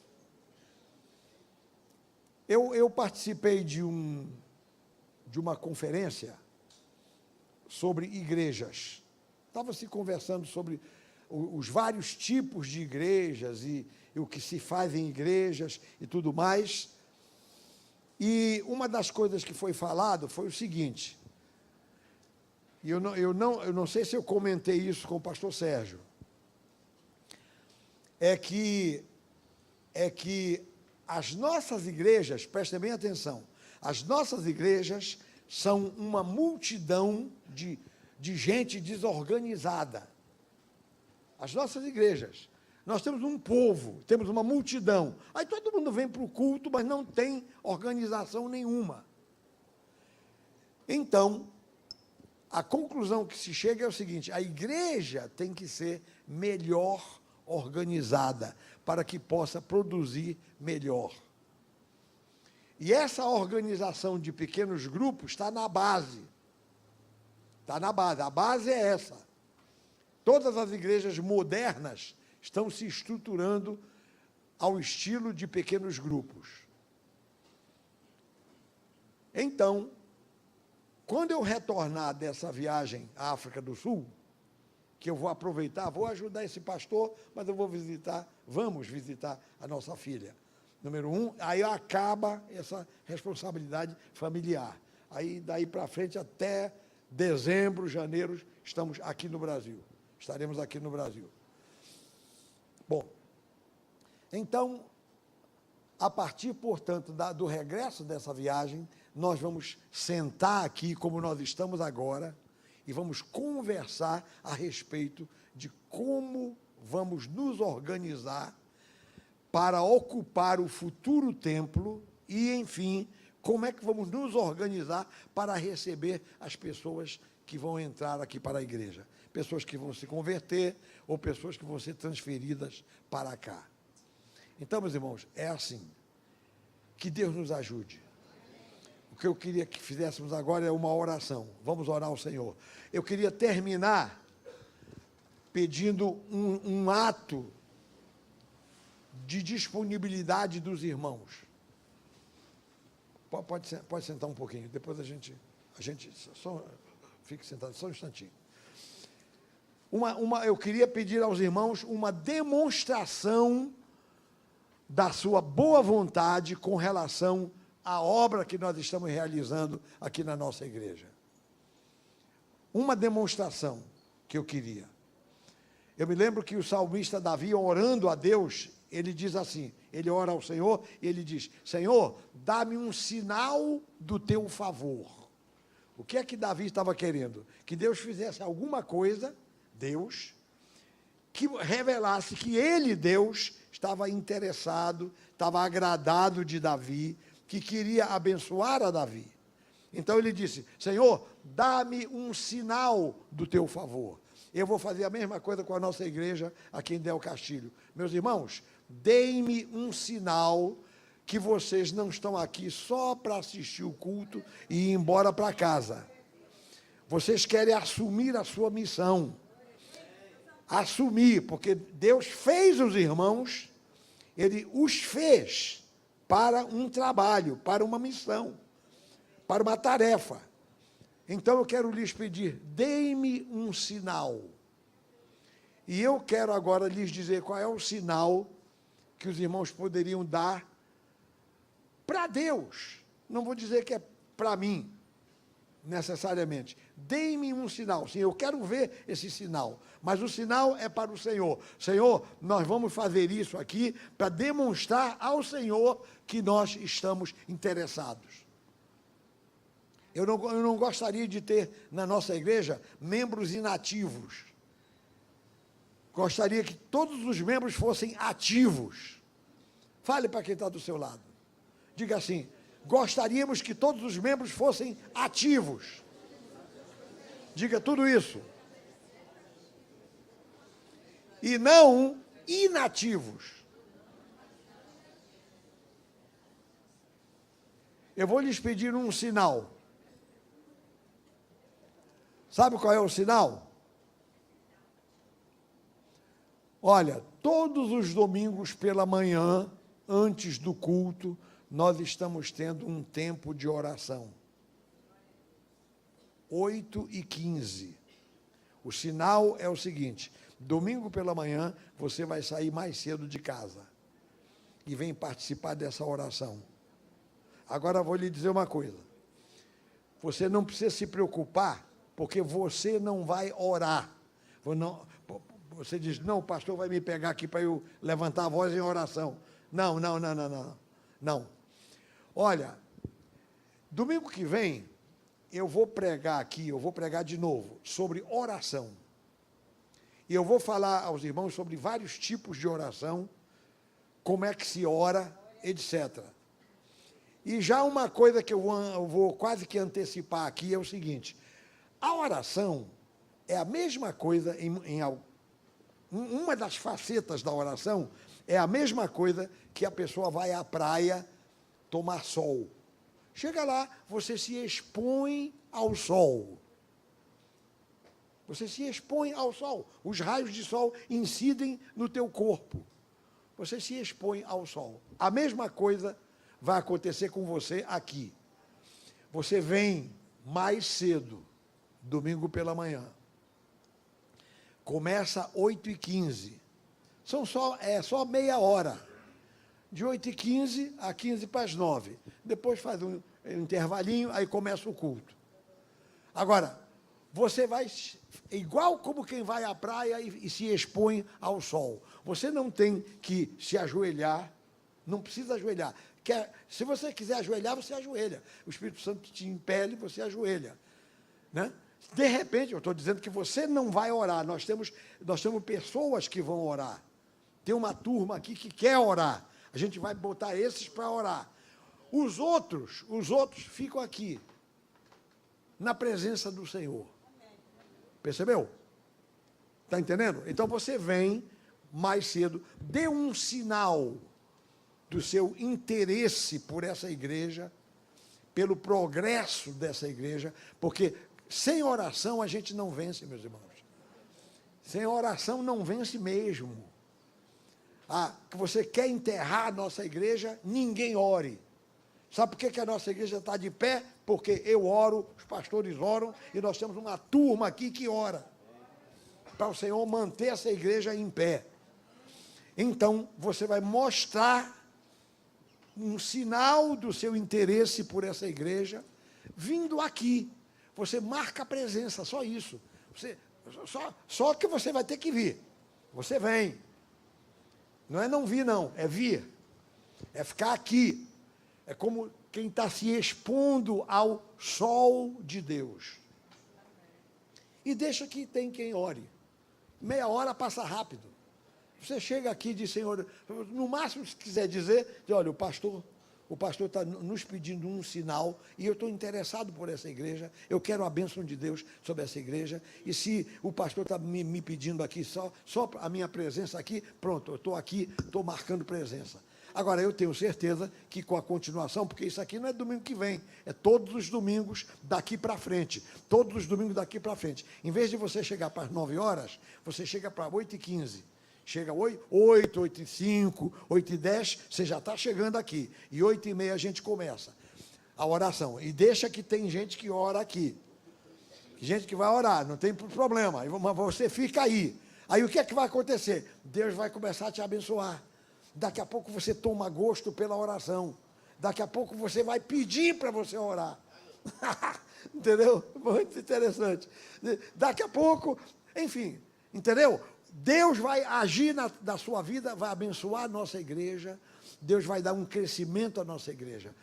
Eu participei de uma conferência sobre igrejas. Estava se conversando sobre os vários tipos de igrejas e o que se faz em igrejas e tudo mais. E uma das coisas que foi falado foi o seguinte, e eu não sei se eu comentei isso com o pastor Sérgio, é que as nossas igrejas, prestem bem atenção, as nossas igrejas são uma multidão de gente desorganizada. As nossas igrejas, nós temos um povo, temos uma multidão. Aí todo mundo vem para o culto, mas não tem organização nenhuma. Então, a conclusão que se chega é o seguinte, a igreja tem que ser melhor organizada, para que possa produzir melhor. E essa organização de pequenos grupos está na base. Está na base, a base é essa. Todas as igrejas modernas estão se estruturando ao estilo de pequenos grupos. Então, quando eu retornar dessa viagem à África do Sul, que eu vou aproveitar, vou ajudar esse pastor, mas eu vamos visitar a nossa filha. Número 1, aí acaba essa responsabilidade familiar. Aí, daí para frente, até dezembro, janeiro, estamos aqui no Brasil. Estaremos aqui no Brasil. Bom, então, a partir, portanto, do regresso dessa viagem, nós vamos sentar aqui, como nós estamos agora, e vamos conversar a respeito de como vamos nos organizar para ocupar o futuro templo e, enfim, como é que vamos nos organizar para receber as pessoas que vão entrar aqui para a igreja. Pessoas que vão se converter ou pessoas que vão ser transferidas para cá. Então, meus irmãos, é assim. Que Deus nos ajude. O que eu queria que fizéssemos agora é uma oração. Vamos orar ao Senhor. Eu queria terminar pedindo um ato de disponibilidade dos irmãos. Pode sentar um pouquinho, depois a gente só fique sentado, só um instantinho. Eu queria pedir aos irmãos uma demonstração da sua boa vontade com relação à obra que nós estamos realizando aqui na nossa igreja. Uma demonstração que eu queria. Eu me lembro que o salmista Davi, orando a Deus, ele diz assim, ele ora ao Senhor, e ele diz, Senhor, dá-me um sinal do teu favor. O que é que Davi estava querendo? Que Deus fizesse alguma coisa, Deus, que revelasse que ele, Deus, estava interessado, estava agradado de Davi, que queria abençoar a Davi. Então ele disse, Senhor, dá-me um sinal do teu favor. Eu vou fazer a mesma coisa com a nossa igreja aqui em Del Castilho. Meus irmãos, deem-me um sinal que vocês não estão aqui só para assistir o culto e ir embora para casa. Vocês querem assumir a sua missão. Assumir, porque Deus fez os irmãos, Ele os fez para um trabalho, para uma missão, para uma tarefa. Então eu quero lhes pedir, deem-me um sinal. E eu quero agora lhes dizer qual é o sinal que os irmãos poderiam dar para Deus. Não vou dizer que é para mim, necessariamente. Deem-me um sinal. Sim, eu quero ver esse sinal. Mas o sinal é para o Senhor. Senhor, nós vamos fazer isso aqui para demonstrar ao Senhor que nós estamos interessados. Eu não gostaria de ter na nossa igreja membros inativos. Gostaria que todos os membros fossem ativos. Fale para quem está do seu lado. Diga assim, gostaríamos que todos os membros fossem ativos. Diga tudo isso. E não inativos. Eu vou lhes pedir um sinal. Sabe qual é o sinal? Olha, todos os domingos pela manhã, antes do culto, nós estamos tendo um tempo de oração. 8h15. O sinal é o seguinte, domingo pela manhã, você vai sair mais cedo de casa e vem participar dessa oração. Agora vou lhe dizer uma coisa. Você não precisa se preocupar, porque você não vai orar. Você diz, não, o pastor vai me pegar aqui para eu levantar a voz em oração. Não. Não. Olha, domingo que vem, eu vou pregar de novo, sobre oração. E eu vou falar aos irmãos sobre vários tipos de oração, como é que se ora, etc. E já uma coisa que eu vou quase que antecipar aqui é o seguinte, a oração é a mesma coisa, uma das facetas da oração é a mesma coisa que a pessoa vai à praia tomar sol. Chega lá, você se expõe ao sol. Você se expõe ao sol. Os raios de sol incidem no teu corpo. Você se expõe ao sol. A mesma coisa vai acontecer com você aqui. Você vem mais cedo, domingo pela manhã. Começa 8h15. É só meia hora. De 8h15 a 15 para as 9. Depois faz um intervalinho, aí começa o culto. Agora, você vai, igual como quem vai à praia e se expõe ao sol. Você não tem que se ajoelhar, não precisa ajoelhar. Se você quiser ajoelhar, você ajoelha. O Espírito Santo te impele, você ajoelha. Né? De repente, eu estou dizendo que você não vai orar. Nós temos pessoas que vão orar. Tem uma turma aqui que quer orar. A gente vai botar esses para orar. Os outros ficam aqui, na presença do Senhor. Percebeu? Está entendendo? Então você vem mais cedo, dê um sinal do seu interesse por essa igreja, pelo progresso dessa igreja, porque sem oração a gente não vence, meus irmãos. Sem oração não vence mesmo. Que você quer enterrar a nossa igreja, ninguém ore. Sabe por que a nossa igreja está de pé? Porque eu oro, os pastores oram, e nós temos uma turma aqui que ora, para o Senhor manter essa igreja em pé. Então, você vai mostrar um sinal do seu interesse por essa igreja, vindo aqui. Você marca a presença, só isso. Só que você vai ter que vir. Você vem. Não é não vir, não, é vir. É ficar aqui. É como quem está se expondo ao sol de Deus. E deixa que tem quem ore. Meia hora passa rápido. Você chega aqui e diz, Senhor, no máximo, se quiser dizer, olha, o pastor O pastor está nos pedindo um sinal e eu estou interessado por essa igreja. Eu quero a bênção de Deus sobre essa igreja. E se o pastor está me pedindo aqui só a minha presença aqui, pronto, eu estou aqui, estou marcando presença. Agora, eu tenho certeza que com a continuação, porque isso aqui não é domingo que vem, é todos os domingos daqui para frente. Todos os domingos daqui para frente. Em vez de você chegar para as 9 horas, você chega para 8h15. Chega 8, 8h05, 8h10, você já está chegando aqui. E 8h30 a gente começa a oração. E deixa que tem gente que ora aqui. Gente que vai orar, não tem problema. Mas você fica aí. Aí o que é que vai acontecer? Deus vai começar a te abençoar. Daqui a pouco você toma gosto pela oração. Daqui a pouco você vai pedir para você orar. Entendeu? Muito interessante. Daqui a pouco, enfim, entendeu? Deus vai agir na sua vida, vai abençoar a nossa igreja, Deus vai dar um crescimento à nossa igreja.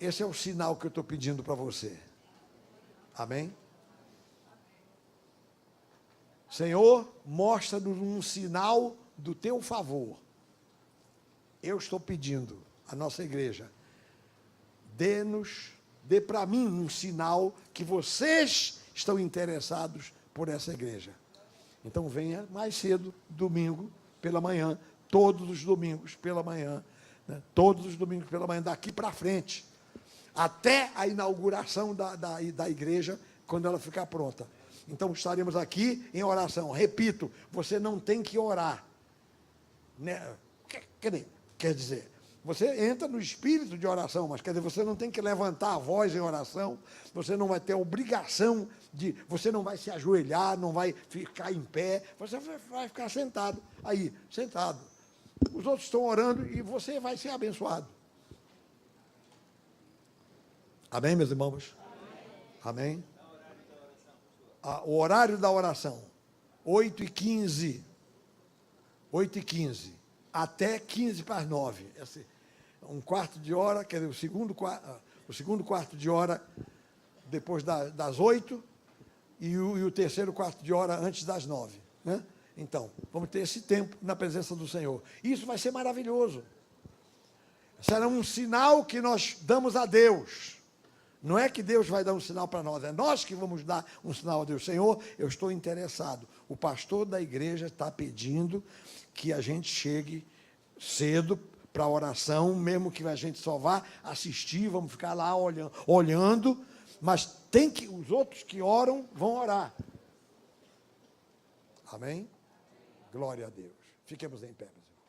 Esse é o sinal que eu estou pedindo para você. Amém? Senhor, mostra-nos um sinal do teu favor. Eu estou pedindo à nossa igreja, dê para mim um sinal que vocês estão interessados por essa igreja. Então venha mais cedo, domingo pela manhã, todos os domingos pela manhã, né? Todos os domingos pela manhã, daqui para frente, até a inauguração da igreja, quando ela ficar pronta. Então estaremos aqui em oração. Repito, você não tem que orar, né? Quer dizer, você entra no espírito de oração, mas quer dizer, você não tem que levantar a voz em oração, você não vai ter obrigação você não vai se ajoelhar, não vai ficar em pé, você vai ficar sentado, aí, sentado. Os outros estão orando e você vai ser abençoado. Amém, meus irmãos? Amém? O horário da oração, 8h15. 8h15. Até 15 para as 9. Um quarto de hora, quer dizer, o segundo quarto de hora depois das 8 e o terceiro quarto de hora antes das 9. Né? Então, vamos ter esse tempo na presença do Senhor. Isso vai ser maravilhoso. Será um sinal que nós damos a Deus. Não é que Deus vai dar um sinal para nós, é nós que vamos dar um sinal a Deus. Senhor, eu estou interessado. O pastor da igreja está pedindo que a gente chegue cedo para a oração, mesmo que a gente só vá assistir, vamos ficar lá olhando, mas os outros que oram vão orar. Amém? Glória a Deus. Fiquemos em pé, meus irmãos.